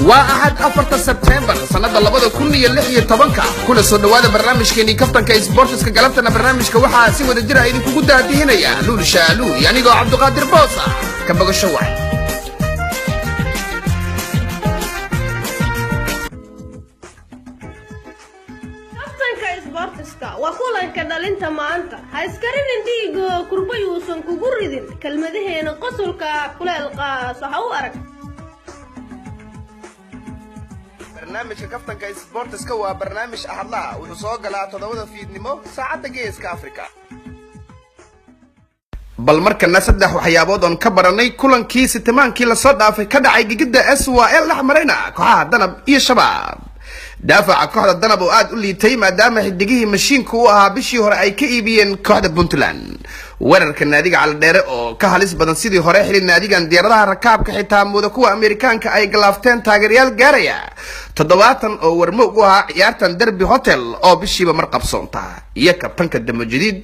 وأحد 4 سبتمبر سنة لبدا كلية اللحية طبنكا كل صدوا هذا برنامج كيني كفتن كإسبورتس كجلبتنا برنامج كوحة سوى الجرا إذا كوجود هنا يا لول شالو يعني جو عبد القادر بوصة كم بقى الشواح وكلن كدلنت ما أنت هاسكرين إنتي كربي وسون كجردين كلمة هنا قصلك كل القصحوارك برنامج كفتن كإسبورتس كوا برنامج أحلى وحصوق على تداول في النمو ساعة جيس كأفريقيا bal markana saddex waxyaabood oo ka baranay kulankii sitimaankii la soo dhaafay ka dhacay gigida SWL la xamarayna kooxaha Danab iyo Shabaab daafaca kooxda Danab oo aad u liitay maadaama xidigihii mashiinku u ahaa bishii hore ay ka iibiyeen kooxda Puntland weerarka naadiga Cali Dheere oo ka halis badan sidii hore xilin naadigan diyaaradaha rakaabka xitaa moodo kuwa Ameerikaanka ay galaafteen taageerayaal gaaraya 70 oo warmoog u ahaa ciyaartan Derby Hotel oo bishiiba mar qabsoonta iyo kabtanka damo jadiid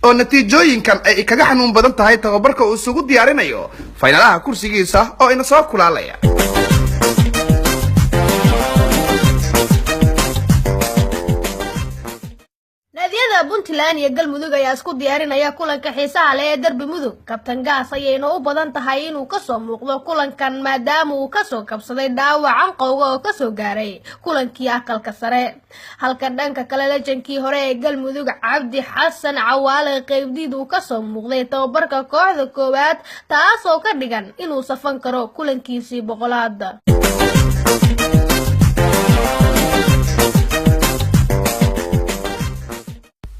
oo natiijooyinkan ay kaga xanuun badan tahay tababarka uu isugu diyaarinayo finalaha kursigiisa oo ina soo kulaalaya naadiyada Puntland iyo Galmudug ayaa isku diyaarinaya kulanka xiisaha leh ee Derby Mudug kabtan gaas ayayna u badan tahay inuu ka soo muuqdo kulankan maadaama uu ka soo kabsaday dhaawacan qowga oo ka soo gaaray kulankii aqalka sare halka dhanka kale lejankii hore ee Galmudug Cabdi Xasan Cawaale qaybdiid uu ka soo muuqday tababarka kooxda koowaad taas oo ka dhigan inuu safan karo kulankiisii boqolaad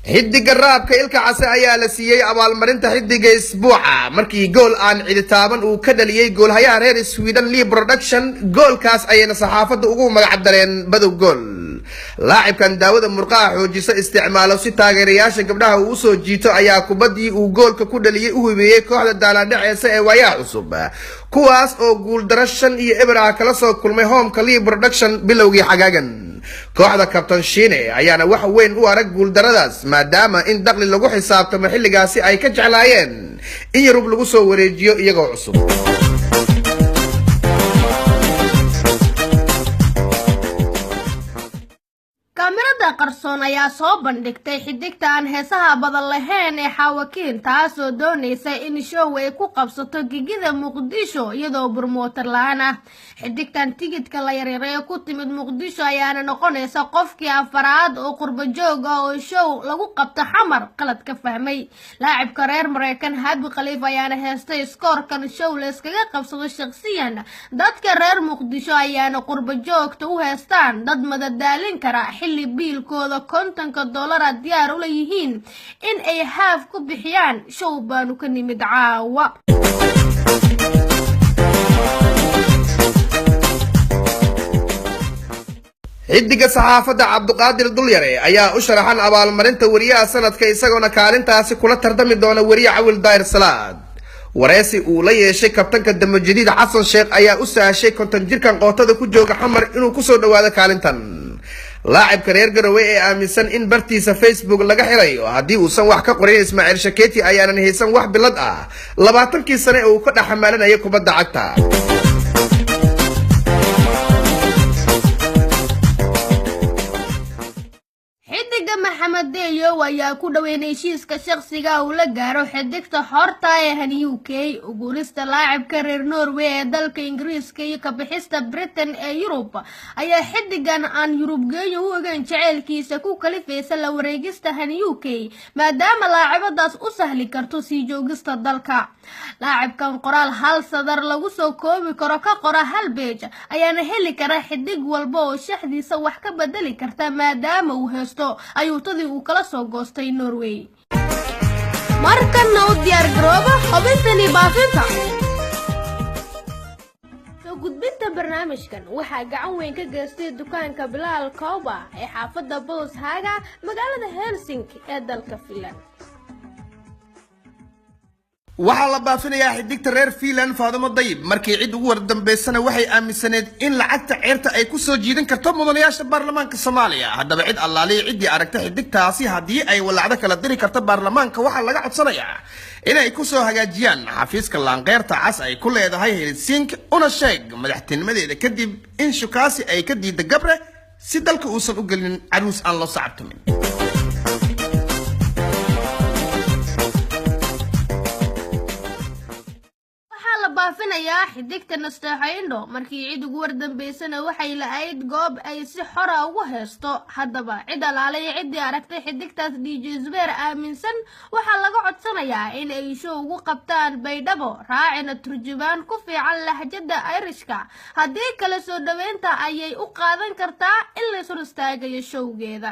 xidiga raabka ilka case ayaa la siiyay abaalmarinta xidiga isbuuca markii gool aan ciditaaban uu ka dhaliyay goolhayaha reer Sweden Lee Production goolkaas ayayna saxaafadda ugu magac dareen badow gool laacibkan daawada murqaha xoojisa isticmaalo si taageerayaasha gabdhaha uu soo jiito ayaa kubadii uu goolka ku dhaliyay u hubiyay kooxda daalaadhaceesa ee waayaha cusub kuwaas oo guul darashan iyo ebraha kala soo kulmay hoomka Lee Production bilowgii xagaagan kooxda kabtan Shiine ayaana wax weyn u arag guul daradaas maadaama in dakhli lagu xisaabtamo xilligaasi ay ka jeclaayeen in Yurub lagu soo wareejiyo iyagoo cusub kamerada qarsoon ayaa soo bandhigtay xidigta aan heesaha badan lahayn ee Xawakiin taasoo doonaysa in show ay ku qabsato gigida Muqdisho iyadoo promoter la'aan ah xidigtan tigidhka la yareeyo ku timid Muqdisho ayaana noqonaysa qofkii afaraad oo qurbo joog ah oo show lagu qabto xamar qalad ka fahmay laacibka reer Mareykan Habi Khaliif ayaana heestay scorekan show la iskaga qabsado shakhsiyan dadka reer Muqdisho ayaana qurbo joogta u heestaan dad madadaalin kara xilli biilkooda $50 diyaar u leeyihiin in ay haaf ku bixiyaan show baanu ka nimid caawa xidiga saxaafadda Cabdiqaadir Dulyare ayaa u sharaxan abaalmarinta wariyaha sanadka isagoona kaalintaasi kula tardami doona wariye Cawil Daahir Salaad wareysi uu la yeeshay kabtanka damo jadiid Xasan Sheekh ayaa u saashay 50 jirkan qootada ku jooga xamar inuu ku soo dhawaado kaalintan laacibka reer Garowe ee aaminsan in bartiisa Facebook laga xirayo haddii uusan wax ka qorin Ismaaciil Shakeeti ayaanan haysan wax bilad ah 20kii sano ee uu ka dhaxamaalanayay kubadda cagta Maxamed Deyo ayaa ku dhaweynay heshiiska shakhsiga uu la gaaro xidigta xorta ee UK uguulista laacibka reer Norway ee dalka Ingiriiska iyo ka bixista Britain ee Yurub ayaa xidigan aan Yurub geeyo u ogaan jaceelkiisa ku kalifaysa la wareegista UK maadaama laacibadaas u sahli karto sii joogista dalka laacibkan qoraal hal sadar lagu soo koobi karo ka qora hal page ayaana heli kara xidig walba oo shaxdiisa wax ka bedeli karta maadaama uu haysto ayuutadii uu kala soo goostay Norway markana u diyaar garooba xubintani baafinta soo gudbinta barnaamijkan waxaa gacan weyn ka geystay dukaanka Bilal Kooba ee xaafadda Boos Haga magaalada Helsinki ee dalka Finland waxaa la baafinayaa xidigta reer Finland Faadimo Dayib markii cid ugu wardambeysana waxay aaminsaneed in lacagta ceerta ay ku soo jiidan karto mudanayaasha baarlamaanka Soomaaliya haddaba cid allaaliye cidii aragta xidigtaasi haddii ay walacdo kala diri karto baarlamaanka waxaa laga codsanayaa inay ku soo hagaajiyaan xafiiska laanqeyrta cas ay ku leedahay Helsinki una sheeg madaxtinimadeeda kadib in shukaasi ay ka diida gabre si dalka uusan u gelin caruus aan loo sacabtumin baafinayaa xidigta nasteexayndho markii cid ugu wardambeysana waxay la'ayd goob ay si xora ugu heesto haddaba cid alaalay cidii aragtay xidigtaas DJ Zubeer aaminsan waxaa laga codsanayaa in ay show ugu qabtaan Baydhabo raacina turjubaan ku fiican lahjada Irishka haddii kala soo dhaweynta ayay u qaadan kartaa in la soo istaagayo showgeeda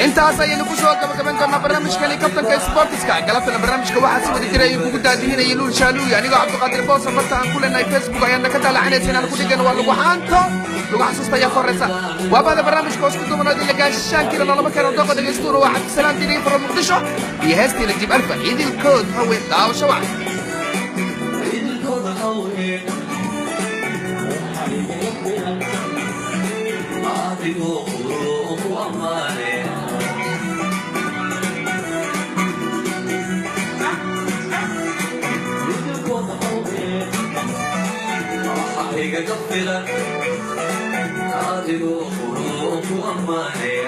intaas ayaynu ku soo gabagaban doonaa barnaamijkani kabtanka sportiska galabtana barnaamijka waxaa si wada jiray kugu daadihinayay luul shaaluuy anigoo cabdiqaadir boos barta aan ku leenahay Facebook ayaana ka daalacanaysay inaan ku dhigano waa lagu xaanto lagu xasuusta ayaa koreysa waabada barnaamijka hoos ku duubanaad ila gaashaankiina nolama keeno dooqa dhegaystuuna waa cabdisalaam diinay faro muqdisho iyo heestii najib alfa idilkood haween daawasho wac قادر وخروق وأماني